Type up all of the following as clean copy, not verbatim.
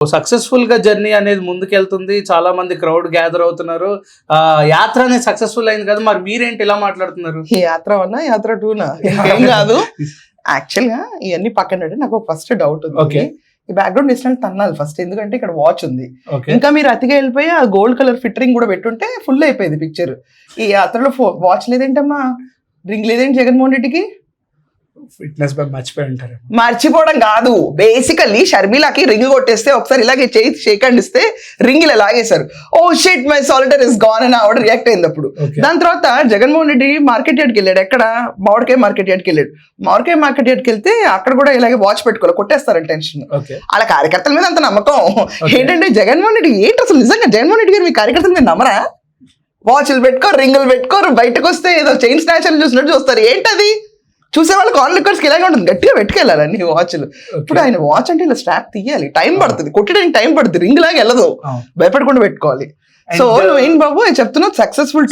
Successful గా journey అనేది ముందుకెళ్తుంది, చాలా మంది క్రౌడ్ గ్యాదర్ అవుతున్నారు. యాత్ర అనేది సక్సెస్ఫుల్ అయింది కదా, మరి మీరేంటి ఇలా మాట్లాడుతున్నారు? ఈ యాత్ర 1 యాత్ర 2 ఏం కాదు. యాక్చువల్ గా ఇవన్నీ పక్కన పెట్టి నాకు ఫస్ట్ డౌట్ ఉంది. Okay. ఈ బ్యాక్గ్రౌండ్ డిస్టెన్స్ తన్నాలి ఫస్ట్, ఎందుకంటే ఇక్కడ వాచ్ ఉంది. ఓకే, ఇంకా మీరు అతిగా వెళ్ళిపోయి ఆ గోల్డ్ కలర్ ఫిట్టరింగ్ కూడా పెట్టుంటే ఫుల్ అయిపోయింది పిక్చర్. ఈ యాత్రలో వాచ్ లేదేంటమ్మా, రింగ్ లేదేంటి జగన్మోహన్ రెడ్డికి? ఫిట్నెస్ బై మర్చిపోయి ఉంటారు. మర్చిపోవడం కాదు, బేసికల్లీ షర్మిలాకి రింగ్ కొట్టేస్తే ఒకసారి ఇలాగే చేయి షేక్ హ్యాండ్ ఇస్తే రింగ్ ఇలా లాగేశారు. Oh shit my solitaire is gone అని ఆవిడ రియాక్ట్ అయింది అప్పుడు. Okay. దాని తర్వాత జగన్మోహన్ రెడ్డి మార్కెట్ యార్డ్కి వెళ్ళాడు. ఎక్కడ? మామిడికాయ మార్కెట్ యార్డ్కి వెళ్ళాడు. మామిడికాయ మార్కెట్ యార్డ్కి వెళ్తే అక్కడ కూడా ఇలాగే వాచ్ పెట్టుకోవాలి, కొట్టేస్తారని టెన్షన్. ఓకే, వాళ్ళ కార్యకర్తల మీద అంత నమ్మకం. ఏంటంటే జగన్మోహన్ రెడ్డి ఏంటి అసలు, నిజంగా జగన్మోహన్ రెడ్డి గారు మీ కార్యకర్తల మీద నమ్మరా? వాచ్లు పెట్టుకోరు, రింగులు పెట్టుకోరు, బయటకు వస్తే ఏదో చైన్ స్నాచర్లు చూసినట్టు చూస్తారు. ఏంటది? చూసే వాళ్ళకి ఆన్లైకర్స్కి ఇలాగే ఉంటుంది, గట్టిగా పెట్టుకెళ్ళాలి అన్ని వాచ్లు. ఇప్పుడు ఆయన వాచ్ అంటే ఇలా స్ట్రాప్ తీయాలి, టైం పడుతుంది, కొట్టడానికి టైం పడుతుంది, రింగ్ లాగా వెళ్ళదు, భయపడకుండా పెట్టుకోవాలి. సో నువ్వేం బాబు చెప్తున్నావు, సక్సెస్ఫుల్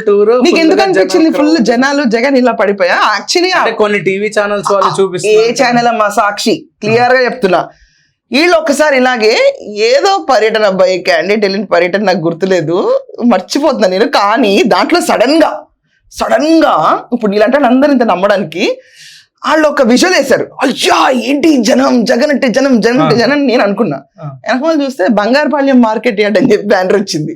టూర్. నీకు ఎందుకు అనిపించింది ఫుల్ జనాలు జగన్ ఇలా పడిపోయా? యాక్చువల్లీ కొన్ని టీవీ ఛానల్స్ వాళ్ళు ఏ చూపిస్తారు. ఛానల్ అమ్మా? సాక్షి. క్లియర్ గా చెప్తున్నా, వీళ్ళు ఒకసారి ఇలాగే ఏదో పర్యటన అబ్బాయి క్యాండిడేట్ వెళ్ళిన పర్యటన నాకు గుర్తులేదు, మర్చిపోతున్నా నేను. కానీ దాంట్లో సడన్ గా ఇప్పుడు నీళ్ళంటే అందరూ ఇంత నమ్మడానికి వాళ్ళు ఒక విజువల్ వేశారు. అయ్యా ఏంటి జనం, జగన్ అంటే జనం, జగన్ అంటే జనం నేను అనుకున్నా. వెనక వాళ్ళు చూస్తే బంగారుపాళ్యం మార్కెట్ యార్డ్ అని చెప్పి బ్యానర్ వచ్చింది.